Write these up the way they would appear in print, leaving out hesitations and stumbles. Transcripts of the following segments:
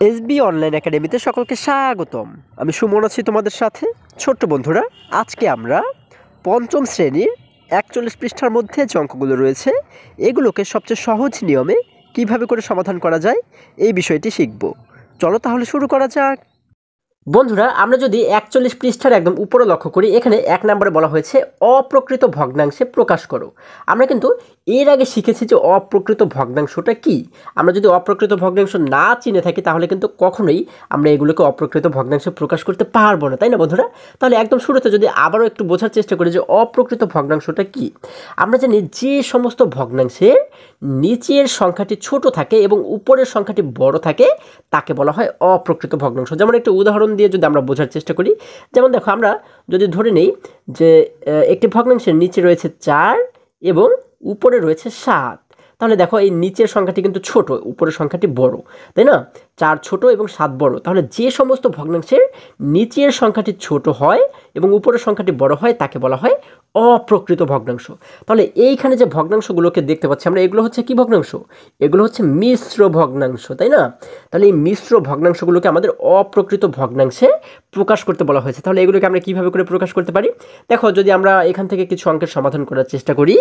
SB online একাডেমিতে সকলকে স্বাগতম। আমি সুমন আছি তোমাদের সাথে। ছোট্ট বন্ধুরা, আজকে আমরা পঞ্চম শ্রেণীর 41 পৃষ্ঠার মধ্যে যে অঙ্কগুলো রয়েছে এগুলোকে সবচেয়ে সহজ নিয়মে কিভাবে করে সমাধান করা যায় এই বিষয়টি শিখব। চলো তাহলে শুরু করা যাক। বন্ধুরা, আমরা যদি 41 পৃষ্ঠার একদম উপরে লক্ষ্য করি, এখানে 1 নম্বরে বলা হয়েছে অপ্রকৃত ভগ্নাংশে প্রকাশ করো। আমরা কিন্তু এর আগে শিখেছি যে অপ্রকৃত ভগ্নাংশটা কি। আমরা যদি অপ্রকৃত ভগ্নাংশ না চিনে থাকি তাহলে কিন্তু কখনোই আমরা এগুলোকে অপ্রকৃত ভগ্নাংশে প্রকাশ করতে পারবো না, তাই না বন্ধুরা? তাহলে একদম শুরুতে যদি আবারও একটু বোঝার চেষ্টা করি যে অপ্রকৃত ভগ্নাংশটা কি। আমরা জানি যে সমস্ত ভগ্নাংশের নিচের সংখ্যাটি ছোট থাকে এবং উপরের সংখ্যাটি বড় থাকে তাকে বলা হয় অপ্রকৃত ভগ্নাংশ। যেমন একটা উদাহরণ দিয়ে যদি আমরা বোঝার চেষ্টা করি, যেমন দেখো, আমরা যদি ধরে নেই যে একটি ভগ্নাংশের নিচে রয়েছে 4 এবং উপরে রয়েছে 7, তাহলে দেখো এই নিচের সংখ্যাটি কিন্তু ছোট, উপরের সংখ্যাটি বড়, তাই না? 4 ছোট এবং 7 বড়। তাহলে যে সমস্ত ভগ্নাংশের নিচের সংখ্যাটি ছোট হয় এবং উপরের সংখ্যাটি বড় হয় তাকে বলা হয় অপ্রকৃত ভগ্নাংশ। তাহলে এইখানে যে ভগ্নাংশগুলোকে দেখতে পাচ্ছি আমরা, এগুলো হচ্ছে কি ভগ্নাংশ? এগুলো হচ্ছে মিশ্র ভগ্নাংশ, তাই না? তাহলে এই মিশ্র ভগ্নাংশগুলোকে আমাদের অপ্রকৃত ভগ্নাংশে প্রকাশ করতে বলা হয়েছে। তাহলে এগুলোকে আমরা কিভাবে করে প্রকাশ করতে পারি? দেখো, যদি আমরা এখান থেকে কিছু অঙ্কের সমাধান করার চেষ্টা করি,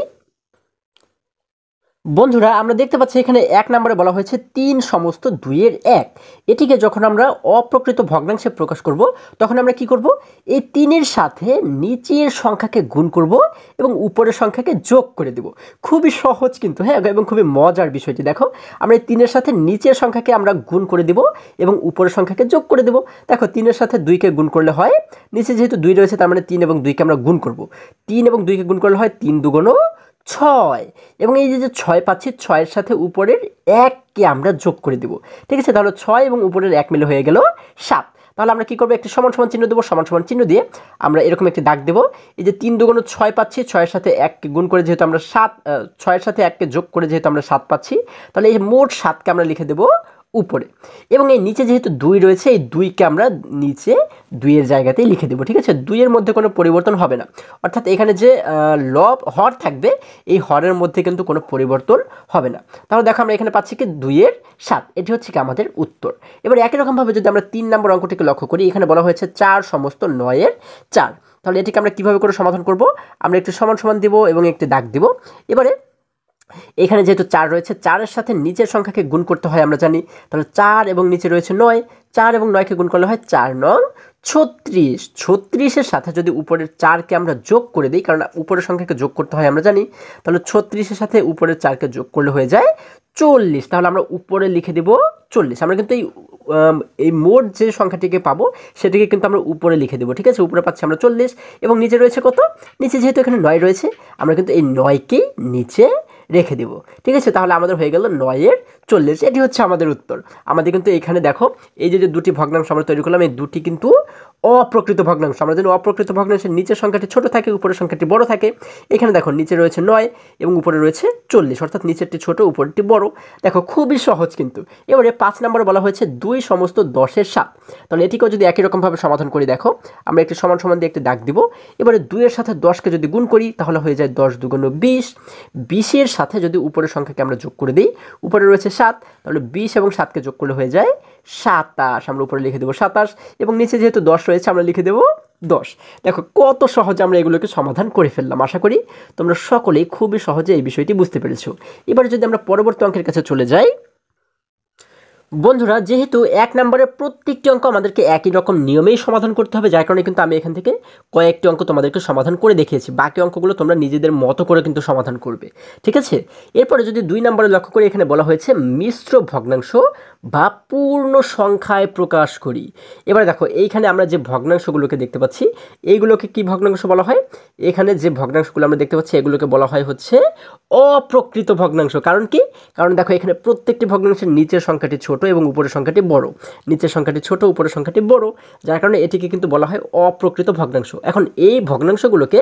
বন্ধুরা আমরা দেখতে পাচ্ছি এখানে 1 নম্বরে বলা হয়েছে 3 সমস্ত 2-এর 1। এটিকে যখন আমরা অপ্রকৃত ভগ্নাংশে প্রকাশ করব তখন আমরা কি করব? এই 3-এর সাথে নিচের সংখ্যাকে গুণ করব এবং উপরের সংখ্যাকে যোগ করে দেব। খুবই সহজ কিন্তু, হ্যাঁ, এবং খুবই মজার বিষয়টি। দেখো, আমরা এই 3-এর সাথে নিচের সংখ্যাকে আমরা গুণ করে দেব এবং উপরের সংখ্যাকে যোগ করে দেব। দেখো, 3-এর সাথে 2-কে গুণ করলে হয়, নিচে যেহেতু 2 রয়েছে তার মানে 3 এবং 2-কে আমরা গুণ করব। 3 এবং 2-কে গুণ করলে হয় 3 দুগুণ 6, এবং এই যে 6 পাচ্ছি, 6-এর সাথে উপরের 1কে আমরা যোগ করে দেব। ঠিক আছে? তাহলে 6 এবং উপরের 1 মিলে হয়ে গেল 7। তাহলে আমরা কি করবো? একটি সমান সমান চিহ্ন দেবো। সমান সমান চিহ্ন দিয়ে আমরা এরকম একটি দাগ দেবো। এই যে 3 দুগুণ 6 পাচ্ছি, 6-এর সাথে 1কে গুণ করে যেহেতু আমরা 7, 6-এর সাথে 1কে যোগ করে যেহেতু আমরা 7 পাচ্ছি, তাহলে এই মোট 7কে আমরা লিখে দেবো উপরে, এবং এই নিচে যেহেতু 2 রয়েছে এই 2কে আমরা নিচে 2-এর জায়গাতেই লিখে দেবো। ঠিক আছে? 2-এর মধ্যে কোনো পরিবর্তন হবে না, অর্থাৎ এখানে যে হর থাকবে এই হরের মধ্যে কিন্তু কোনো পরিবর্তন হবে না। তাহলে দেখো, আমরা এখানে পাচ্ছি কি 2-এর 7। এটি হচ্ছে কি আমাদের উত্তর। এবার একই রকমভাবে যদি আমরা 3 নম্বর অঙ্কটিকে লক্ষ্য করি, এখানে বলা হয়েছে 4 সমস্ত 9-এর 4। তাহলে এটিকে আমরা কিভাবে করে সমাধান করব? আমরা একটু সমান সমান দেব এবং একটি দাগ দেব। এবারে এখানে যেহেতু 4 রয়েছে, 4-এর সাথে নিচের সংখ্যাকে গুণ করতে হয় আমরা জানি। তাহলে 4 এবং নিচে রয়েছে 9, 4 এবং 9কে গুণ করলে হয় 4 9 36। 36-এর সাথে যদি উপরের 4কে আমরা যোগ করে দিই, কারণ উপরের সংখ্যাকে যোগ করতে হয় আমরা জানি, তাহলে 36-এর সাথে উপরের 4কে যোগ করলে হয়ে যায় 40। তাহলে আমরা উপরে লিখে দেব 40। আমরা কিন্তু এই মোট যে সংখ্যাটিকে পাবো সেটিকে কিন্তু আমরা উপরে লিখে দেবো। ঠিক আছে? উপরে পাচ্ছি আমরা 40 এবং নিচে রয়েছে কত? নিচে যেহেতু এখানে 9 রয়েছে, আমরা কিন্তু এই 9কেই নিচে রেখে দেব। ঠিক আছে? তাহলে আমাদের হয়ে গেল 9-এর 40। এটি হচ্ছে আমাদের উত্তর। আমাদের কিন্তু এখানে দেখো, এই যে দুটি ভগ্নাংশ আমরা তৈরি করলাম, এই দুটি কিন্তু অপ্রকৃত ভগ্নাংশ। আমরা জানি অপ্রকৃত ভগ্নাংশের নিচের সংখ্যাটি ছোট থাকে, উপরের সংখ্যাটি বড় থাকে। এখানে দেখো, নিচে রয়েছে 9 এবং উপরে রয়েছে 40, অর্থাৎ নিচেরটি ছোট উপরেরটি বড়। দেখো, খুবই সহজ কিন্তু। এবারে 5 নম্বরে বলা হয়েছে 2 সমস্ত 10-এর 7। তাহলে এটিকেও যদি একই রকমভাবে সমাধান করি, দেখো, আমরা একটি সমান সমান দিয়ে একটি দাগ দিব। এবারে 2-এর সাথে 10কে যদি গুণ করি তাহলে হয়ে যায় 10 দুগুণ 20। 20-এর সাথে যদি উপরের সংখ্যাকে আমরা যোগ করে দিই, উপরে রয়েছে 7, তাহলে 20 এবং 7কে যোগ করলে হয়ে যায় 27। আমরা উপরে লিখে দেবো 27 এবং নিচে যেহেতু 10 রয়েছে আমরা লিখে দেবো 10। দেখো, কত সহজে আমরা এগুলোকে সমাধান করে ফেললাম। আশা করি তোমরা সকলেই খুবই সহজে এই বিষয়টি বুঝতে পেরেছো। এবারে যদি আমরা পরবর্তী অঙ্কের কাছে চলে যাই, বন্ধুরা, যেহেতু 1 নম্বরের প্রত্যেকটি অঙ্ক আমাদেরকে একই রকম নিয়মেই সমাধান করতে হবে, যার কারণে কিন্তু আমি এখান থেকে কয়েকটি অঙ্ক তোমাদেরকে সমাধান করে দেখিয়েছি। বাকি অঙ্কগুলো তোমরা নিজেদের মতো করে কিন্তু সমাধান করবে। ঠিক আছে? এরপরে যদি 2 নম্বরে লক্ষ্য করি, এখানে বলা হয়েছে মিশ্র ভগ্নাংশ বা পূর্ণ সংখ্যায় প্রকাশ করি। এবারে দেখো, এইখানে আমরা যে ভগ্নাংশগুলোকে দেখতে পাচ্ছি এইগুলোকে কি ভগ্নাংশ বলা হয়? এখানে যে ভগ্নাংশগুলো আমরা দেখতে পাচ্ছি এগুলোকে বলা হয় হচ্ছে অপ্রকৃত ভগ্নাংশ। কারণ কি? কারণ দেখো, এখানে প্রত্যেকটি ভগ্নাংশের নিচের সংখ্যাটি ছোট এবং উপরের সংখ্যাটি বড়, নিচের সংখ্যাটি ছোট উপরের সংখ্যাটি বড়, যার কারণে এটিকে কিন্তু বলা হয় অপ্রকৃত ভগ্নাংশ। এখন এই ভগ্নাংশগুলোকে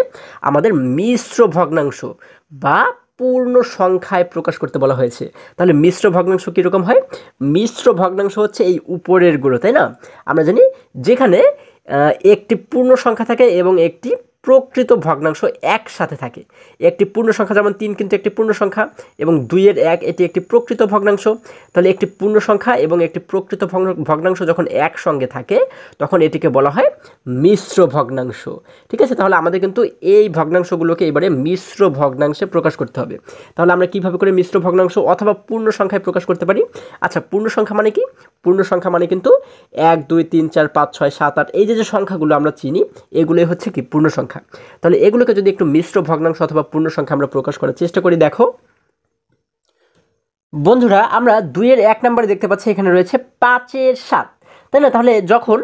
আমাদের মিশ্র ভগ্নাংশ বা পূর্ণ সংখ্যায় প্রকাশ করতে বলা হয়েছে। তাহলে মিশ্র ভগ্নাংশ কীরকম হয়? মিশ্র ভগ্নাংশ হচ্ছে এই উপরেরগুলো, তাই না? আমরা জানি যেখানে একটি পূর্ণ সংখ্যা থাকে এবং একটি প্রকৃত ভগ্নাংশ একসাথে থাকে। একটি পূর্ণ সংখ্যা যেমন 3 কিন্তু একটি পূর্ণ সংখ্যা এবং 2 এর 1 এটি একটি প্রকৃত ভগ্নাংশ। তাহলে একটি পূর্ণ সংখ্যা এবং একটি প্রকৃত ভগ্নাংশ যখন একসঙ্গে থাকে তখন এটিকে বলা হয় মিশ্র ভগ্নাংশ। ঠিক আছে, তাহলে আমাদের কিন্তু এই ভগ্নাংশগুলোকে এবারে মিশ্র ভগ্নাংশে প্রকাশ করতে হবে। তাহলে আমরা কিভাবে করে মিশ্র ভগ্নাংশ অথবা পূর্ণ সংখ্যায় প্রকাশ করতে পারি? আচ্ছা, পূর্ণ সংখ্যা মানে কি? পূর্ণ সংখ্যা মানে কিন্তু 1 2 3 4 5 6 7 8 এই যে সংখ্যাগুলো আমরা চিনি এগুলোই হচ্ছে কি পূর্ণ সংখ্যা। তাহলে এগুলোকে যদি একটু মিশ্র ভগ্নাংশ অথবা পূর্ণ সংখ্যা আমরা প্রকাশ করার চেষ্টা করি, দেখো বন্ধুরা আমরা 2 এর 1 নম্বরে দেখতে পাচ্ছি এখানে রয়েছে 5 এর 7, তাই না? তাহলে যখন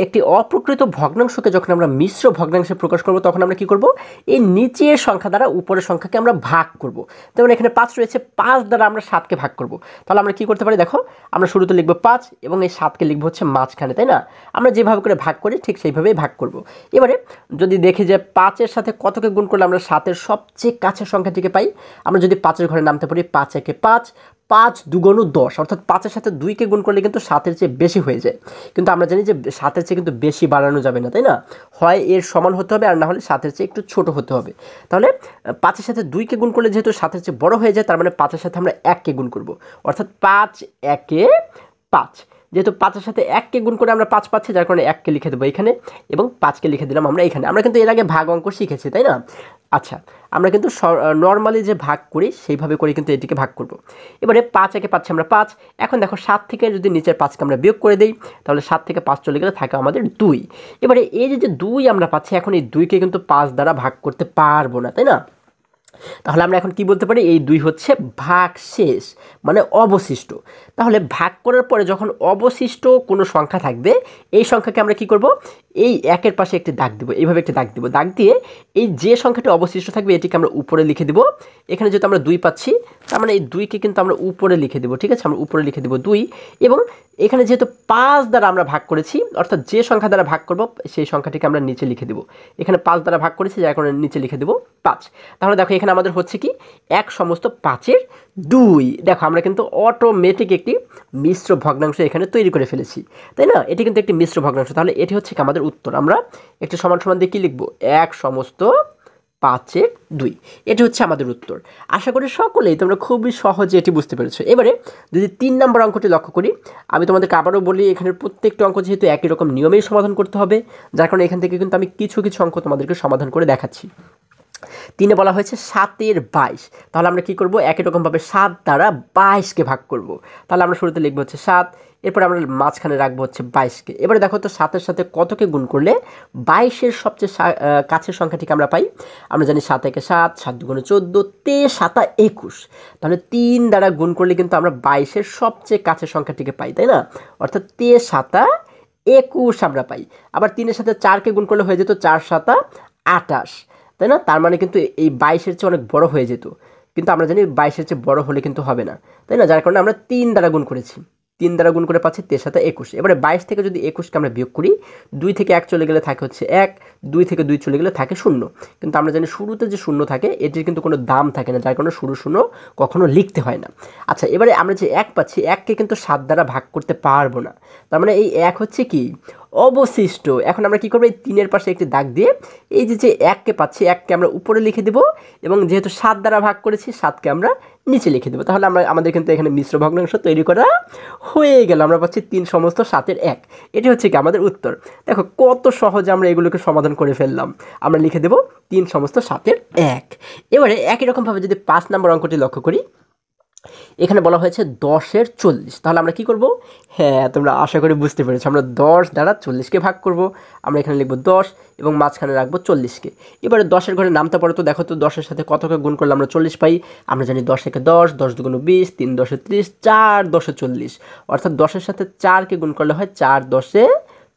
একটি অপ্রকৃত ভগ্নাংশকে যখন আমরা মিশ্র ভগ্নাংশে প্রকাশ করব তখন আমরা কি করব? এই নিচের সংখ্যা দ্বারা উপরের সংখ্যাকে আমরা ভাগ করব। যেমন এখানে 5 রয়েছে, 5 দ্বারা আমরা 7কে ভাগ করব। তাহলে আমরা কি করতে পারি? দেখো আমরা শুরুতে লিখব 5 এবং এই 7কে লিখব হচ্ছে মাঝখানে, তাই না? আমরা যেভাবে করে ভাগ করি ঠিক সেইভাবেই ভাগ করব। এবারে যদি দেখি যে 5 এর সাথে কতকে গুণ করলে আমরা 7 এর সবচেয়ে কাছের সংখ্যাটিকে পাই, আমরা যদি 5 এর ঘরে নামতে পারি 5 একে 5, 5 দুগুণ 10, অর্থাৎ 5 এর সাথে 2কে গুণ করলে কিন্তু 7 এর চেয়ে বেশি হয়ে যায়। কিন্তু আমরা জানি যে 7 এর চেয়ে কিন্তু বেশি বাড়ানো যাবে না, তাই না? হয় এর সমান হতে হবে আর না হলে 7 এর চেয়ে একটু ছোট হতে হবে। তাহলে 5 এর সাথে 2কে গুণ করলে যেহেতু 7 এর চেয়ে বড় হয়ে যায়, তার মানে 5 এর সাথে আমরা 1কে গুণ করব, অর্থাৎ 5 একে 5। যেহেতু 5 এর সাথে 1কে গুণ করে আমরা 5 পাচ্ছি, যার কারণে 1কে লিখে দেবো এখানে এবং 5কে লিখে দিলাম আমরা এখানে। আমরা কিন্তু এর আগে ভাগ অঙ্ক শিখেছি, তাই না? আচ্ছা, আমরা কিন্তু নর্মালি যে ভাগ করি সেইভাবে করে কিন্তু এটিকে ভাগ করব। এবারে 5 একে পাচ্ছি আমরা 5। এখন দেখো 7 থেকে যদি নিচের 5কে আমরা বিয়োগ করে দিই তাহলে 7 থেকে 5 চলে গেলে থাকে আমাদের 2। এবারে এই যে 2 আমরা পাচ্ছি, এখন এই 2কে কিন্তু 5 দ্বারা ভাগ করতে পারবো না, তাই না? তাহলে আমরা এখন কি বলতে পারি? এই 2 হচ্ছে ভাগশেষ, মানে অবশিষ্ট। তাহলে ভাগ করার পরে যখন অবশিষ্ট কোনো সংখ্যা থাকবে এই সংখ্যাকে আমরা কি করব? এই 1-এর পাশে একটি দাগ দিব, এইভাবে একটি দাগ দিব। দাগ দিয়ে এই যে সংখ্যাটি অবশিষ্ট থাকবে এটিকে আমরা উপরে লিখে দিব। এখানে যেহেতু আমরা 2 পাচ্ছি তার মানে এই 2কে কিন্তু আমরা উপরে লিখে দেব। ঠিক আছে, আমরা উপরে লিখে দেব 2 এবং এখানে যেহেতু 5 দ্বারা আমরা ভাগ করেছি, অর্থাৎ যে সংখ্যা দ্বারা ভাগ করব সেই সংখ্যাটিকে আমরা নিচে লিখে দেব। এখানে 5 দ্বারা ভাগ করেছি যার কারণে নিচে লিখে দেব 5। তাহলে দেখো এখানে আমাদের হচ্ছে কি 1 সমস্ত 5-এর 2। দেখো আমরা কিন্তু অটোমেটিক একটি মিশ্র ভগ্নাংশ এখানে তৈরি করে ফেলেছি, তাই না? এটি কিন্তু একটি মিশ্র ভগ্নাংশ। তাহলে এটি হচ্ছে কি আমাদের উত্তর। আমরা একটি সমান সমান দিয়ে কি লিখব? 1 সমস্ত 5-এর 2। এটি হচ্ছে আমাদের উত্তর। আশা করি সকলেই তোমরা খুবই সহজে এটি বুঝতে পেরেছো। এবারে যদি 3 নম্বর অঙ্কটি লক্ষ্য করি, আমি তোমাদেরকে আবারও বলি এখানের প্রত্যেকটা অঙ্ক যেহেতু একই রকম নিয়মেই সমাধান করতে হবে, যার কারণে এখান থেকে কিন্তু আমি কিছু কিছু অঙ্ক তোমাদেরকে সমাধান করে দেখাচ্ছি। 3-এ বলা হয়েছে 7-এর 22। তাহলে আমরা কি করব? একই রকমভাবে 7 দ্বারা 22কে ভাগ করব। তাহলে আমরা শুরুতে লিখব হচ্ছে 7, এরপর আমরা মাঝখানে রাখবো হচ্ছে 22কে। এবারে দেখো তো 7-এর সাথে কতকে গুণ করলে 22-এর সবচেয়ে কাছের সংখ্যাটিকে আমরা পাই? আমরা জানি 7 একে 7, 7 দুগুণে 14, 3 7 21। তাহলে 3 দ্বারা গুণ করলে কিন্তু আমরা 22-এর সবচেয়ে কাছের সংখ্যাটিকে পাই, তাই না? অর্থাৎ 3 7 21 আমরা পাই। আবার 3-এর সাথে 4কে গুণ করলে হয়ে যেত 4 7 28, তাই না? তার মানে কিন্তু এই 22-এর চেয়ে অনেক বড় হয়ে যেত, কিন্তু আমরা জানি 22-এর চেয়ে বড় হলে কিন্তু হবে না, তাই না? যার কারণে আমরা 3 দ্বারা গুণ করেছি। 3 দ্বারা গুণ করে পাচ্ছি 3 7 21। এবারে 22 থেকে যদি 21কে আমরা বিয়োগ করি, 2 থেকে 1 চলে গেলে থাকে হচ্ছে 1, 2 থেকে 2 চলে গেলে থাকে 0। কিন্তু আমরা জানি শুরুতে যে 0 থাকে এটির কিন্তু কোনো দাম থাকে না, যার কারণে শুরু 0 কখনো লিখতে হয় না। আচ্ছা, এবারে আমরা যে 1 পাচ্ছি 1কে কিন্তু 7 দ্বারা ভাগ করতে পারবো না, তার মানে এই 1 হচ্ছে কি অবশিষ্ট। এখন আমরা কি করব? এই 3-এর পাশে একটি দাগ দিয়ে এই যে 1কে পাচ্ছি 1কে আমরা উপরে লিখে দেব এবং যেহেতু 7 দ্বারা ভাগ করেছি 7কে আমরা নিচে লিখে দেবো। তাহলে আমাদের কিন্তু এখানে মিশ্র ভগ্নাংশ তৈরি করা হয়ে গেল। আমরা পাচ্ছি 3 সমস্ত 7-এর 1। এটি হচ্ছে কি আমাদের উত্তর। দেখো কত সহজে আমরা এগুলোকে সমাধান করে ফেললাম। আমরা লিখে দেব 3 সমস্ত 7-এর 1। এবারে একই রকমভাবে যদি 5 নম্বর অঙ্কটি লক্ষ্য করি, এখানে বলা হয়েছে 10-এর 40। তাহলে আমরা কি করব? হ্যাঁ, তোমরা আশা করি বুঝতে পেরেছো। আমরা 10 দ্বারা 40কে ভাগ করব। আমরা এখানে লিখব 10 এবং মাঝখানে রাখবো 40কে। এবারে 10-এর ঘরে নামতে পারো তো দেখো তো 10-এর সাথে কতকে গুণ করলে আমরা 40 পাই? আমরা জানি 10 একে 10, 10 দুগুণ 20, 3 10 30, 4 10 40। অর্থাৎ 10-এর সাথে 4কে গুণ করলে হয় 4 10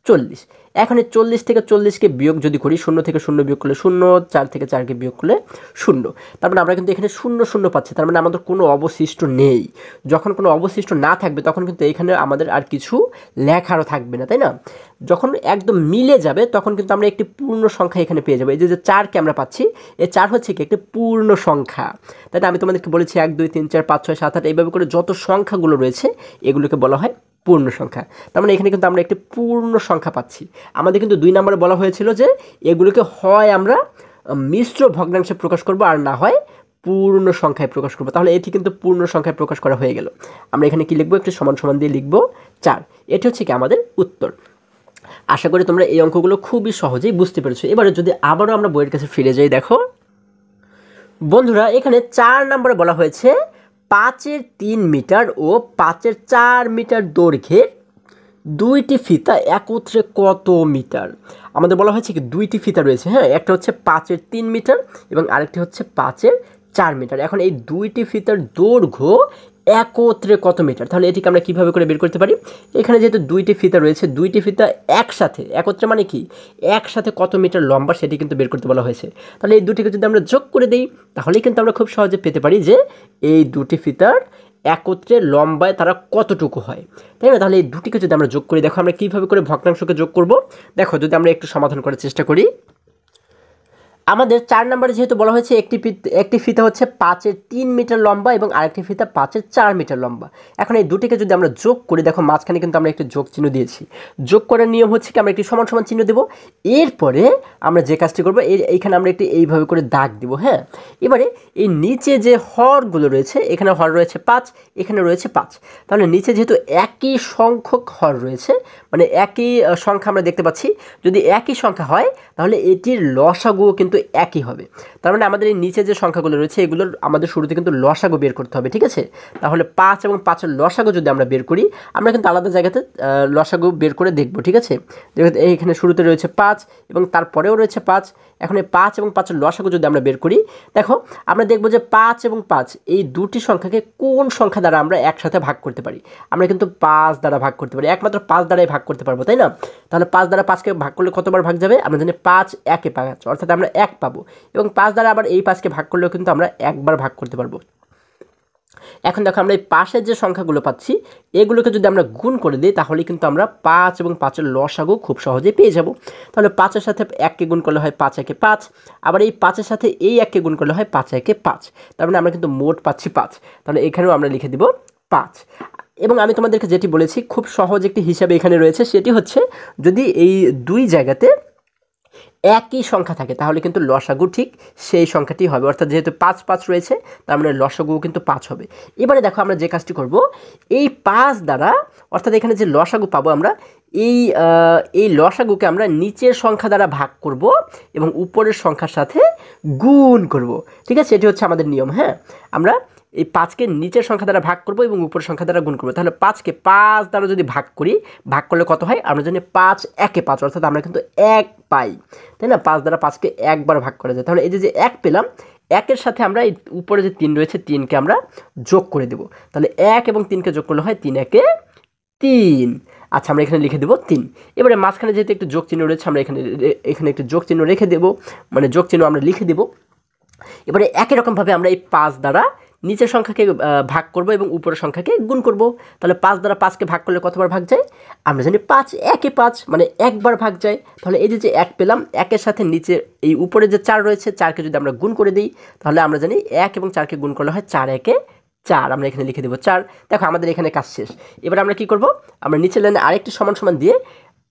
40। এখন এই 40 থেকে 40কে বিয়োগ যদি করি, 0 থেকে 0 বিয়োগ করলে 0, 4 থেকে 4কে বিয়োগ করলে 0। তার মানে আমরা কিন্তু এখানে 0 0 পাচ্ছি, তার মানে আমাদের কোনো অবশিষ্ট নেই। যখন কোনো অবশিষ্ট না থাকবে তখন কিন্তু এখানে আমাদের আর কিছু লেখারও থাকবে না, তাই না? যখন একদম মিলে যাবে তখন কিন্তু আমরা একটি পূর্ণ সংখ্যা এখানে পেয়ে যাবো। এই যে 4কে আমরা পাচ্ছি, এই 4 হচ্ছে কি একটি পূর্ণ সংখ্যা, তাই না? আমি তোমাদেরকে বলেছি 1 2 3 4 5 6 7 8 এইভাবে করে যত সংখ্যাগুলো রয়েছে এগুলোকে বলা হয় পূর্ণ সংখ্যা। তার মানে এখানে কিন্তু আমরা একটি পূর্ণ সংখ্যা পাচ্ছি। আমাদের কিন্তু 2 নম্বরে বলা হয়েছিল যে এগুলোকে হয় আমরা মিশ্র ভগ্নাংশে প্রকাশ করব আর না হয় পূর্ণ সংখ্যায় প্রকাশ করব। তাহলে এটি কিন্তু পূর্ণ সংখ্যায় প্রকাশ করা হয়ে গেল। আমরা এখানে কি লিখব, একটি সমান সমান দিয়ে লিখব 4। এটি হচ্ছে কি আমাদের উত্তর। আশা করি তোমরা এই অঙ্কগুলো খুবই সহজেই বুঝতে পেরেছো। এবারে যদি আবারও আমরা বইয়ের কাছে ফিরে যাই, দেখো বন্ধুরা এখানে 4 নম্বরে বলা হয়েছে 5-এর 3 মিটার ও 5-এর 4 মিটার দৈর্ঘ্যের 2টি ফিতা একত্রে কত মিটার। আমাদের বলা হয়েছে কি 2টি ফিতা রয়েছে, হ্যাঁ, একটা হচ্ছে 5-এর 3 মিটার এবং আরেকটি হচ্ছে 5-এর 4 মিটার। এখন এই 2টি ফিতার দৈর্ঘ্য একত্রে কত মিটার, তাহলে এটিকে আমরা কীভাবে করে বের করতে পারি। এখানে যেহেতু 2টি ফিতা রয়েছে, 2টি ফিতা একসাথে, একত্রে মানে কি একসাথে কত মিটার লম্বা সেটি কিন্তু বের করতে বলা হয়েছে। তাহলে এই দুটিকে যদি আমরা যোগ করে দিই তাহলেই কিন্তু আমরা খুব সহজে পেতে পারি যে এই 2টি ফিতার একত্রে লম্বায় তারা কতটুকু হয়, তাই না। তাহলে এই দুটিকে যদি আমরা যোগ করি, দেখো আমরা কীভাবে করে ভগ্নাংশকে যোগ করব। দেখো যদি আমরা একটু সমাধান করার চেষ্টা করি, আমাদের 4 নম্বরে যেহেতু বলা হয়েছে একটি ফিতা হচ্ছে 5-এর 3 মিটার লম্বা এবং আরেকটি ফিতা 5-এর 4 মিটার লম্বা। এখন এই দুটিকে যদি আমরা যোগ করি, দেখো মাঝখানে কিন্তু আমরা একটি যোগ চিহ্ন দিয়েছি। যোগ করার নিয়ম হচ্ছে কি আমরা একটি সমান সমান চিহ্ন দেবো। এরপরে আমরা যে কাজটি করবো, এইখানে আমরা একটি এইভাবে করে দাগ দিব, হ্যাঁ। এবারে এই নিচে যে হরগুলো রয়েছে, এখানে হর রয়েছে 5, এখানে রয়েছে 5। তাহলে নিচে যেহেতু একই সংখ্যক হর রয়েছে, মানে একই সংখ্যা আমরা দেখতে পাচ্ছি, যদি একই সংখ্যা হয় তাহলে এটির লসাগুও কিন্তু একই হবে। তার মানে আমাদের এই নিচে যে সংখ্যাগুলো রয়েছে এগুলোর আমাদের শুরুতে কিন্তু লসাগু বের করতে হবে, ঠিক আছে। তাহলে 5 এবং 5-এর লসাগু যদি আমরা বের করি, আমরা কিন্তু আলাদা জায়গাতে লসাগু বের করে দেখব, ঠিক আছে। এইখানে শুরুতে রয়েছে 5 এবং তারপরেও রয়েছে 5। এখন এই 5 এবং 5-এর লসাগু যদি আমরা বের করি, দেখো আমরা দেখব যে 5 এবং 5 এই দুটি সংখ্যাকে কোন সংখ্যা দ্বারা আমরা একসাথে ভাগ করতে পারি। আমরা কিন্তু 5 দ্বারা ভাগ করতে পারি, একমাত্র 5 দ্বারাই ভাগ করতে পারবো, তাই না। তাহলে 5 দ্বারা 5কে ভাগ করলে কতবার ভাগ যাবে, আমরা জানি 5 একে 5, অর্থাৎ আমরা 1 পাবো। এবং 5 দ্বারা আবার এই 5কে ভাগ করলেও কিন্তু আমরা একবার ভাগ করতে পারবো। এখন দেখো আমরা এই পাশের যে সংখ্যাগুলো পাচ্ছি এগুলোকে যদি আমরা গুণ করে দিই তাহলে কিন্তু আমরা 5 এবং 5-এর লসাগু খুব সহজেই পেয়ে যাব। তাহলে 5-এর সাথে 1কে গুণ করলে হয় 5 একে 5, আবার এই 5-এর সাথে এই 1কে গুণ করলে হয় 5 একে 5। তার মানে আমরা কিন্তু মোট পাচ্ছি 5। তাহলে এখানেও আমরা লিখে দিব 5। এবং আমি তোমাদেরকে যেটি বলেছি খুব সহজ একটি হিসাবে এখানে রয়েছে, সেটি হচ্ছে যদি এই দুই জায়গাতে একই সংখ্যা থাকে তাহলে কিন্তু লসাগু ঠিক সেই সংখ্যাটি হবে, অর্থাৎ যেহেতু 5 5 রয়েছে তার মানে লসাগু কিন্তু 5 হবে। এবারে দেখো আমরা যে কাজটি করব, এই 5 দ্বারা অর্থাৎ এখানে যে লসাগু পাবো আমরা এই লসাগুকে আমরা নিচের সংখ্যা দ্বারা ভাগ করব এবং উপরের সংখ্যার সাথে গুণ করব, ঠিক আছে। এটি হচ্ছে আমাদের নিয়ম, হ্যাঁ। আমরা এই 5কে নিচের সংখ্যা দ্বারা ভাগ করব এবং উপরের সংখ্যা দ্বারা গুণ করব। তাহলে 5কে 5 দ্বারা যদি ভাগ করি, ভাগ করলে কত হয়, আমরা জানি 5 একে 5, অর্থাৎ আমরা কিন্তু 1 পাই, তাই না। 5 দ্বারা 5কে একবার ভাগ করা যায়। তাহলে এই যে 1 পেলাম, 1-এর সাথে আমরা এই উপরে যে 3 রয়েছে 3কে আমরা যোগ করে দেব। তাহলে 1 এবং 3কে যোগ করলে হয় 3 একে 3। আচ্ছা আমরা এখানে লিখে দেবো 3। এবারে মাঝখানে যেহেতু একটু যোগ চিহ্ন রয়েছে আমরা এখানে একটু যোগ চিহ্ন রেখে দেবো, মানে যোগ চিহ্ন আমরা লিখে দেবো। এবারে একই রকমভাবে আমরা এই 5 দ্বারা নিচের সংখ্যাকে ভাগ করব এবং উপরের সংখ্যাকে গুণ করব। তাহলে 5 দ্বারা 5কে ভাগ করলে কতবার ভাগ যায়, আমরা জানি 5 একে 5, মানে একবার ভাগ যায়। তাহলে এই যে 1 পেলাম, 1-এর সাথে নিচে এই উপরে যে 4 রয়েছে 4কে যদি আমরা গুণ করে দিই তাহলে আমরা জানি 1 এবং 4কে গুণ করলে হয় 4 একে 4, আমরা এখানে লিখে দেবো 4। দেখো আমাদের এখানে কাজ শেষ। এবার আমরা কি করব, আমরা নিচের লাইনে আরেকটি সমান সমান দিয়ে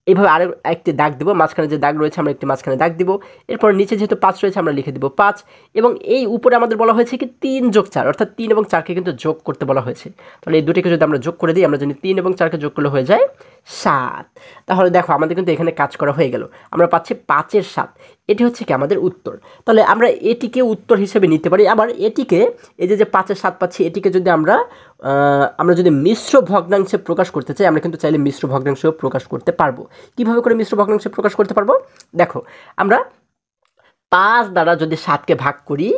এইভাবে একটি দাগ দেবো, মাঝখানে যে দাগ রয়েছে আমরা একটি মাঝখানে দাগ দিব। এরপর নিচে যেহেতু 5 রয়েছে আমরা লিখে দেবো 5 এবং এই উপরে আমাদের বলা হয়েছে কি 3 যোগ 4, অর্থাৎ 3 এবং 4কে কিন্তু যোগ করতে বলা হয়েছে। তাহলে এই দুটিকে যদি আমরা যোগ করে দিই আমরা জানি 3 এবং 4কে যোগ করলে হয়ে যায় 7। তাহলে দেখো আমাদের কিন্তু এখানে কাজ করা হয়ে গেল, আমরা পাচ্ছি 5-এর 7। এটি হচ্ছে কি আমাদের উত্তর। তাহলে আমরা এটিকে উত্তর হিসেবে নিতে পারি। আবার এটিকে এই যে 5-এর 7 পাচ্ছি এটিকে যদি আমরা যদি মিশ্র ভগ্নাংশে প্রকাশ করতে চাই আমরা কিন্তু চাইলে মিশ্র ভগ্নাংশেও প্রকাশ করতে পারবো। কিভাবে করে মিশ্র ভগ্নাংশে প্রকাশ করতে পারবো, দেখো আমরা 5 দ্বারা যদি 7কে ভাগ করি,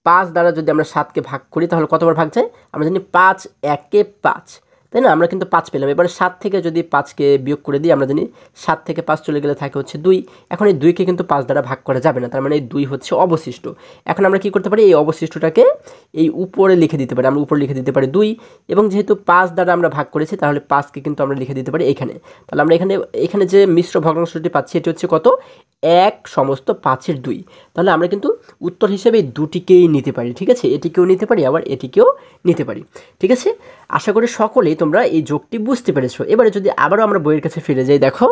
5 দ্বারা যদি আমরা 7কে ভাগ করি তাহলে কতবার ভাগ যায়, আমরা জানি 5 একে 5, তাই না। আমরা কিন্তু 5 পেলাম। এবারে 7 থেকে যদি 5কে বিয়োগ করে দিই আমরা জানি 7 থেকে 5 চলে গেলে থাকে হচ্ছে 2। এখন এই 2কে কিন্তু 5 দ্বারা ভাগ করা যাবে না, তার মানে এই 2 হচ্ছে অবশিষ্ট। এখন আমরা কি করতে পারি, এই অবশিষ্টটাকে এই উপরে লিখে দিতে পারি, আমরা উপরে লিখে দিতে পারি 2, এবং যেহেতু 5 দ্বারা আমরা ভাগ করেছি তাহলে 5কে কিন্তু আমরা লিখে দিতে পারি এখানে। তাহলে আমরা এখানে যে মিশ্র ভগ্নাংশটি পাচ্ছি এটি হচ্ছে কত, 1/5/2। তাহলে আমরা কিন্তু উত্তর হিসেবে এই দুটিকেই নিতে পারি, ঠিক আছে, এটিকেও নিতে পারি আবার এটিকেও নিতে পারি, ঠিক আছে। আশা করি সকলেই তোমরা এই যোগটি বুঝতে পেরেছো। এবারে যদি আবারও আমরা বইয়ের কাছে ফিরে যাই, দেখো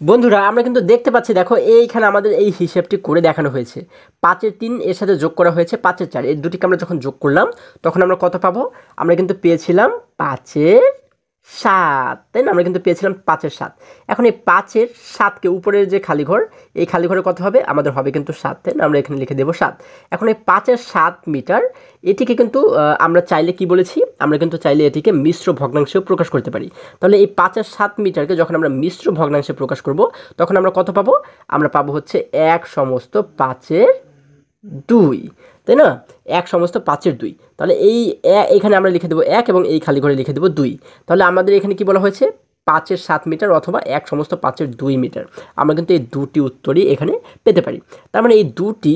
বন্ধুরা আমরা কিন্তু দেখতে পাচ্ছি, দেখো এইখানে আমাদের এই হিসেবটি করে দেখানো হয়েছে। 5-এর 3 এর সাথে যোগ করা হয়েছে 5-এর 4, এই দুটিকে আমরা যখন যোগ করলাম তখন আমরা কত পাবো, আমরা কিন্তু পেয়েছিলাম 5-এর 7, তাই না, আমরা কিন্তু পেয়েছিলাম 5-এর 7। এখন এই 5-এর 7কে উপরের যে খালি ঘর, এই খালি ঘরে কত হবে, আমাদের হবে কিন্তু 7, তাই না, আমরা এখানে লিখে দেবো 7। এখন এই 5-এর 7 মিটার এটিকে কিন্তু আমরা চাইলে কি বলেছি, আমরা কিন্তু চাইলে এটিকে মিশ্র ভগ্নাংশেও প্রকাশ করতে পারি। তাহলে এই 5-এর 7 মিটারকে যখন আমরা মিশ্র ভগ্নাংশে প্রকাশ করব তখন আমরা কত পাবো, আমরা পাবো হচ্ছে 1/5/2, তাই না, 1/5/2। তাহলে এইখানে আমরা লিখে দেবো 1 এবং এই খালি ঘরে লিখে দেবো 2। তাহলে আমাদের এখানে কি বলা হয়েছে, 5-এর 7 মিটার অথবা 1/5/2 মিটার। আমরা কিন্তু এই দুটি উত্তরই এখানে পেতে পারি। তার মানে এই দুটি,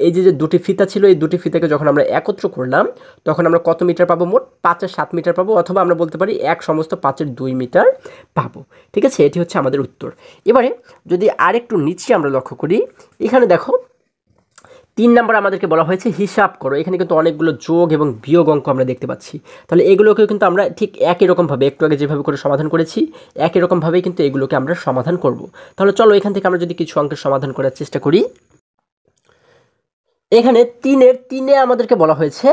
এই যে দুটি ফিতা ছিল, এই দুটি ফিতাকে যখন আমরা একত্র করলাম তখন আমরা কত মিটার পাবো, মোট 5-এর 7 মিটার পাবো, অথবা আমরা বলতে পারি 1/5/2 মিটার পাবো, ঠিক আছে। এটি হচ্ছে আমাদের উত্তর। এবারে যদি আরেকটু নিচে আমরা লক্ষ্য করি, এখানে দেখো 3 নম্বর আমাদেরকে বলা হয়েছে হিসাব করো। এখানে কিন্তু অনেকগুলো যোগ এবং বিয়োগ অঙ্ক আমরা দেখতে পাচ্ছি। তাহলে এগুলোকেও কিন্তু আমরা ঠিক একই রকমভাবে, একটু আগে যেভাবে করে সমাধান করেছি একই রকমভাবেই কিন্তু এগুলোকে আমরা সমাধান করব। তাহলে চলো এখান থেকে আমরা যদি কিছু অঙ্কের সমাধান করার চেষ্টা করি। এখানে 3-এর 3-এ আমাদেরকে বলা হয়েছে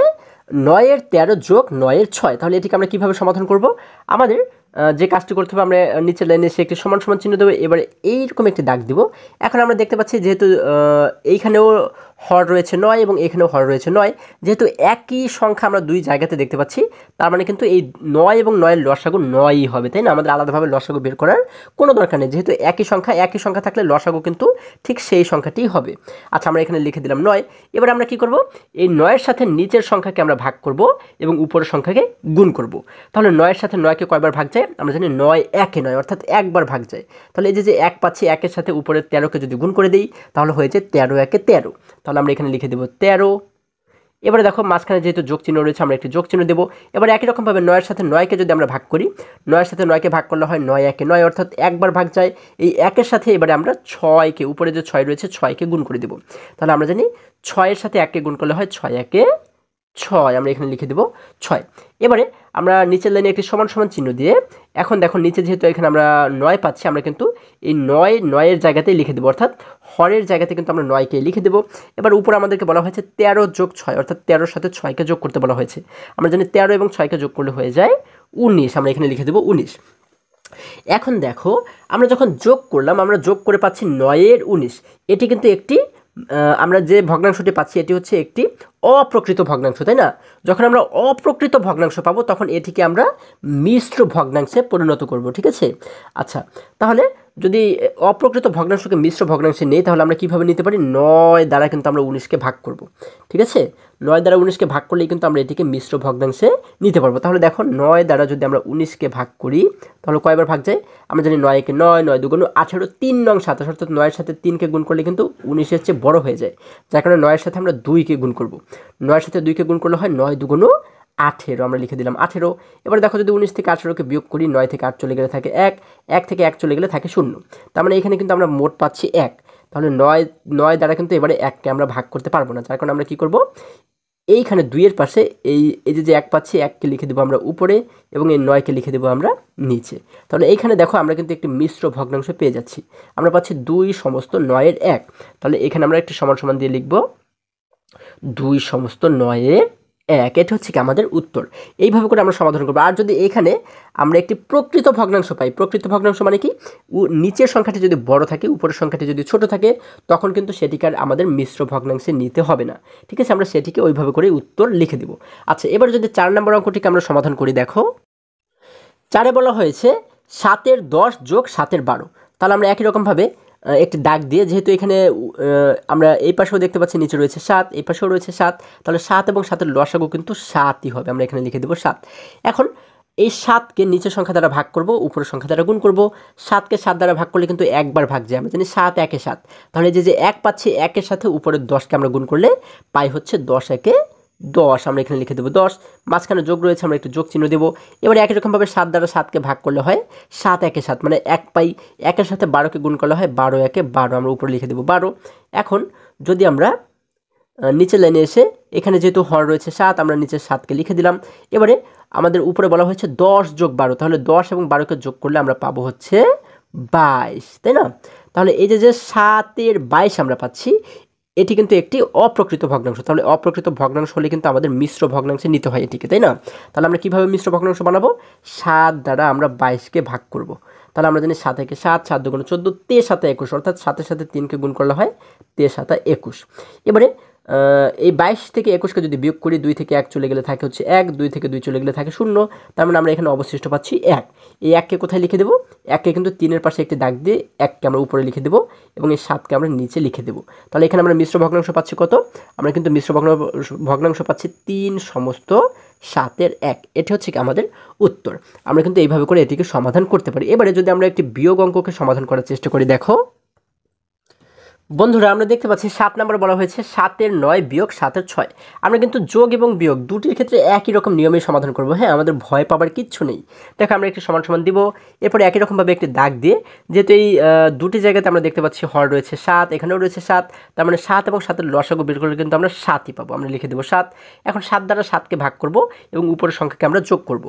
9-এর 13 যোগ 9-এর 6। তাহলে এটিকে আমরা কীভাবে সমাধান করব, আমাদের যে কাজটি করতে হবে, আমরা নিচের লাইনে এসে একটি সমান সমান চিহ্ন দেবো, এবারে এইরকম একটি দাগ দিব। এখন আমরা দেখতে পাচ্ছি যেহেতু এইখানেও হর রয়েছে 9 এবং এখানেও হর রয়েছে 9, যেহেতু একই সংখ্যা আমরা দুই জায়গাতে দেখতে পাচ্ছি, তার মানে কিন্তু এই 9 এবং 9-এর লসাগু 9ই হবে, তাই না, আমাদের আলাদাভাবে লসাগু বের করার কোনো দরকার নেই, যেহেতু একই সংখ্যা থাকলে লসাগু কিন্তু ঠিক সেই সংখ্যাটিই হবে। আচ্ছা, আমরা এখানে লিখে দিলাম 9। এবার আমরা কি করব, এই 9-এর সাথে নিচের সংখ্যাকে আমরা ভাগ করব এবং উপরের সংখ্যাকে গুণ করব। তাহলে 9-এর সাথে 9কে কয়বার ভাগ যায়, আমরা জানি 9 1-এ 9, অর্থাৎ একবার ভাগ যায়। তাহলে এই যে 1 পাচ্ছি, 1-এর সাথে উপরের 13কে যদি গুণ করে দিই তাহলে হয়েছে 13 1-এ 13। তাহলে আমরা এখানে লিখে দেবো 13। এবারে দেখো মাঝখানে যেহেতু যোগ চিহ্ন রয়েছে আমরা একটি যোগ চিহ্ন দেবো। এবার একই রকমভাবে 9-এর সাথে 9কে যদি আমরা ভাগ করি, 9-এর সাথে 9কে ভাগ করলে হয় 9 1-এ 9, অর্থাৎ একবার ভাগ যায়। এই 1-এর সাথে এবারে আমরা 6কে, উপরে যে 6 রয়েছে 6কে গুণ করে দেবো। তাহলে আমরা জানি 6-এর সাথে 1কে গুণ করলে হয় 6 1-এ 6, আমরা এখানে লিখে দেবো 6। এবারে আমরা নিচের লাইনে একটি সমান সমান চিহ্ন দিয়ে, এখন দেখো নিচে যেহেতু এখানে আমরা 9 পাচ্ছি, আমরা কিন্তু এই 9-এর জায়গাতেই লিখে দেবো, অর্থাৎ হরের জায়গাতে কিন্তু আমরা 9কে লিখে দেবো। এবার উপর আমাদেরকে বলা হয়েছে 13 যোগ 6, অর্থাৎ 13-এর সাথে 6কে যোগ করতে বলা হয়েছে। আমরা জানি 13 এবং 6কে যোগ করলে হয়ে যায় 19, আমরা এখানে লিখে দেবো 19। এখন দেখো আমরা যখন যোগ করলাম, আমরা যোগ করে পাচ্ছি 9-এর 19। এটি কিন্তু একটি আমরা যে ভগ্নাংশটি পাচ্ছি এটি হচ্ছে একটি অপ্রকৃত ভগ্নাংশ, তাই না। যখন আমরা অপ্রকৃত ভগ্নাংশ পাবো তখন এটিকে আমরা মিশ্র ভগ্নাংশে পরিণত করব, ঠিক আছে। আচ্ছা, তাহলে যদি অপ্রকৃত ভগ্নাংশকে মিশ্র ভগ্নাংশে নেই তাহলে আমরা কীভাবে নিতে পারি, 9 দ্বারা কিন্তু আমরা 19কে ভাগ করব, ঠিক আছে। 9 দ্বারা 19কে ভাগ করলেই কিন্তু আমরা এটিকে মিশ্র ভগ্নাংশে নিতে পারবো। তাহলে দেখো 9 দ্বারা যদি আমরা 19কে ভাগ করি তাহলে কয়বার ভাগ যায়, আমরা জানি 9 1-এ 9, 9 2 18, 3 9 27, অর্থাৎ 9-এর সাথে 3কে গুণ করলে কিন্তু 19-এর চেয়ে বড় হয়ে যায়, যার কারণে 9-এর সাথে আমরা 2কে গুণ করব। 9-এর সাথে 2কে গুণ করলে হয় 9 2 18, আমরা লিখে দিলাম 18। এবার দেখো যদি 19 থেকে 18কে বিয়োগ করি, 9 থেকে 8 চলে গেলে থাকে 1, 1 থেকে 1 চলে গেলে থাকে 0। তার মানে এখানে কিন্তু আমরা মোট পাচ্ছি 1। তাহলে 9 দ্বারা কিন্তু এবারে 1কে আমরা ভাগ করতে পারবো না, যার কারণে আমরা কী করব, এইখানে 2-এর পাশে এই যে 1 পাচ্ছি, 1কে লিখে দেবো আমরা উপরে এবং এই 9কে লিখে দেবো আমরা নিচে। তাহলে এইখানে দেখো আমরা কিন্তু একটি মিশ্র ভগ্নাংশ পেয়ে যাচ্ছি, আমরা পাচ্ছি 2/9-এর 1। তাহলে এখানে আমরা একটি সমান সমান দিয়ে লিখব 2/9-এর 1। এটা হচ্ছে কি আমাদের উত্তর। এইভাবে করে আমরা সমাধান করবো। আর যদি এখানে আমরা একটি প্রকৃত ভগ্নাংশ পাই, প্রকৃত ভগ্নাংশ মানে কি, নিচের সংখ্যাটি যদি বড় থাকে উপরের সংখ্যাটি যদি ছোট থাকে তখন কিন্তু সেটিকে আর আমাদের মিশ্র ভগ্নাংশে নিতে হবে না, ঠিক আছে। আমরা সেটিকে ওইভাবে করে উত্তর লিখে দেব। আচ্ছা, এবার যদি 4 নম্বর অঙ্কটিকে আমরা সমাধান করি, দেখো 4-এ বলা হয়েছে 7-এর 10 যোগ 7-এর 12। তাহলে আমরা একই রকমভাবে একটি দাগ দিয়ে, যেহেতু এখানে আমরা এই পাশেও দেখতে পাচ্ছি নিচে রয়েছে 7, এই পাশেও রয়েছে 7, তাহলে 7 এবং 7-এর লসাগু কিন্তু 7ই হবে, আমরা এখানে লিখে দেবো 7। এখন এই 7কে নিচের সংখ্যা দ্বারা ভাগ করব, উপরের সংখ্যা দ্বারা গুণ করব। 7কে 7 দ্বারা ভাগ করলে কিন্তু একবার ভাগ যায়, আমরা জানি 7 একে 7। তাহলে যে 1 পাচ্ছি, 1-এর সাথে উপরের 10কে আমরা গুণ করলে পাই হচ্ছে 10 একে 10। আমরা এখানে লিখে দেবো 10, মাঝখানে যোগ রয়েছে, আমরা একটু যোগ চিহ্ন দেবো। এবারে একই রকমভাবে 7 দ্বারা 7কে ভাগ করলে হয় 7 একে 7, মানে 1 পাই। 1-এর সাথে 12কে গুণ করলে হয় 12 একে 12, আমরা উপরে লিখে দেবো 12। এখন যদি আমরা নিচের লাইনে এসে এখানে যেহেতু হর রয়েছে 7, আমরা নিচের 7কে লিখে দিলাম। এবারে আমাদের উপরে বলা হয়েছে 10 যোগ 12, তাহলে 10 এবং 12কে যোগ করলে আমরা পাবো হচ্ছে 22, তাই না? তাহলে এই যে 7-এর 22 আমরা পাচ্ছি, এটি কিন্তু একটি অপ্রকৃত ভগ্নাংশ। তাহলে অপ্রকৃত ভগ্নাংশ হলে কিন্তু আমাদের মিশ্র ভগ্নাংশে নিতে হয় এটিকে, তাই না? তাহলে আমরা কীভাবে মিশ্র ভগ্নাংশ বানাবো? 7 দ্বারা আমরা 22কে ভাগ করব। তাহলে আমরা জানি 7 একে 7, 7 দুগুণে 14, 3 7 21, অর্থাৎ 7-এর সাথে 3কে গুণ করলে হয় 3 7 21। এবারে এই 22 থেকে 21কে যদি বিয়োগ করি, 2 থেকে 1 চলে গেলে থাকে হচ্ছে 1, 2 থেকে 2 চলে গেলে থাকে 0। তার মানে আমরা এখানে অবশিষ্ট পাচ্ছি 1। এই 1কে কোথায় লিখে দেবো? 1কে কিন্তু 3-এর পাশে একটি দাগ দিয়ে 1কে আমরা উপরে লিখে দেবো এবং এই 7কে আমরা নিচে লিখে দেবো। তাহলে এখানে আমরা মিশ্র ভগ্নাংশ পাচ্ছি কত? আমরা কিন্তু মিশ্র ভগ্নাংশ পাচ্ছি 3 সমস্ত 7-এর 1। এটি হচ্ছে কি আমাদের উত্তর। আমরা কিন্তু এইভাবে করে এটিকে সমাধান করতে পারি। এবারে যদি আমরা একটি বিয়োগ অঙ্ককে সমাধান করার চেষ্টা করি, দেখো বন্ধুরা, আমরা দেখতে পাচ্ছি 7 নম্বরে বলা হয়েছে 7-এর 9 বিয়োগ 7-এর 6। আমরা কিন্তু যোগ এবং বিয়োগ দুটির ক্ষেত্রে একই রকম নিয়মেই সমাধান করব। হ্যাঁ, আমাদের ভয় পাবার কিচ্ছু নেই। দেখো আমরা একটি সমান সমান দিব, এরপরে একই রকমভাবে একটি দাগ দিয়ে, যেহেতু এই দুটি জায়গাতে আমরা দেখতে পাচ্ছি হর রয়েছে 7, এখানেও রয়েছে 7, তার মানে 7 এবং 7-এর লসাগু বের করলে কিন্তু আমরা 7ই পাবো। আমরা লিখে দেবো 7। এখন 7 দ্বারা 7কে ভাগ করব এবং উপরের সংখ্যাকে আমরা যোগ করব,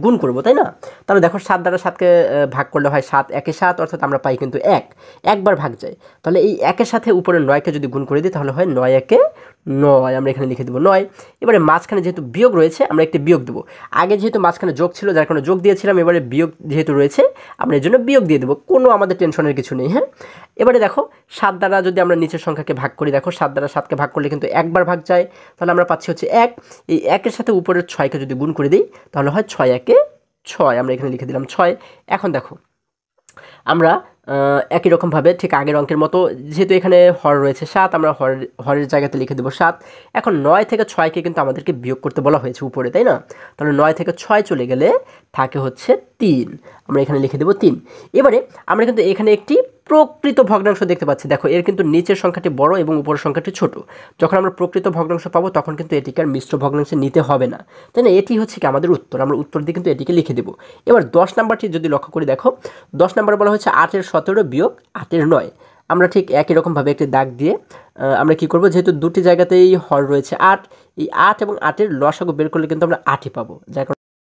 গুণ করব, তাই না? তাহলে দেখো 7 দ্বারা 7কে ভাগ করলে হয় 7 একে 7, অর্থাৎ আমরা পাই কিন্তু 1, একবার ভাগ যায়। তাহলে এই 1-এর সাথে উপরে 9কে যদি গুণ করে দিই তাহলে হয় 9 একে 9, আমরা এখানে লিখে দেবো 9। এবারে মাঝখানে যেহেতু বিয়োগ রয়েছে, আমরা একটি বিয়োগ দেবো। আগে যেহেতু মাঝখানে যোগ ছিল, যার কারণে যোগ দিয়েছিলাম, এবারে বিয়োগ যেহেতু রয়েছে আমরা এর জন্য বিয়োগ দিয়ে দেবো, কোনো আমাদের টেনশনের কিছু নেই। হ্যাঁ, এবারে দেখো 7 দ্বারা যদি আমরা নিচের সংখ্যাকে ভাগ করি, দেখো 7 দ্বারা 7কে ভাগ করলে কিন্তু একবার ভাগ যায়, তাহলে আমরা পাচ্ছি হচ্ছে 1। এই 1-এর সাথে উপরের 6কে যদি গুণ করে দিই তাহলে হয় 6 একে 6, আমরা এখানে লিখে দিলাম 6। এখন দেখো আমরা একই রকমভাবে ঠিক আগের অঙ্কের মতো, যেহেতু এখানে হর রয়েছে 7, আমরা হরের জায়গাতে লিখে দেবো 7। এখন 9 থেকে 6কে কিন্তু আমাদেরকে বিয়োগ করতে বলা হয়েছে উপরে, তাই না? তাহলে 9 থেকে 6 চলে গেলে থাকে হচ্ছে 3, আমরা এখানে লিখে দেবো 3। এবারে আমরা কিন্তু এখানে একটি প্রকৃত ভগ্নাংশ দেখতে পাচ্ছি। দেখো এর কিন্তু নিচের সংখ্যাটি বড় এবং উপরের সংখ্যাটি ছোট। যখন আমরা প্রকৃত ভগ্নাংশ পাবো তখন কিন্তু এটিকে আর মিশ্র ভগ্নাংশে নিতে হবে না, তাই না? এটি হচ্ছে কি আমাদের উত্তর। আমরা উত্তর দিয়ে কিন্তু এটিকে লিখে দেবো। এবার 10 নাম্বারটি যদি লক্ষ্য করি, দেখো 10 নাম্বারে বলা হয়েছে 8-এর 17 বিয়োগ 8-এর 9। আমরা ঠিক একই রকমভাবে একটি দাগ দিয়ে আমরা কি করব, যেহেতু দুটি জায়গাতেই হর রয়েছে 8, এই 8 এবং 8-এর লসাগু বের করলে কিন্তু আমরা 8ই পাবো, যার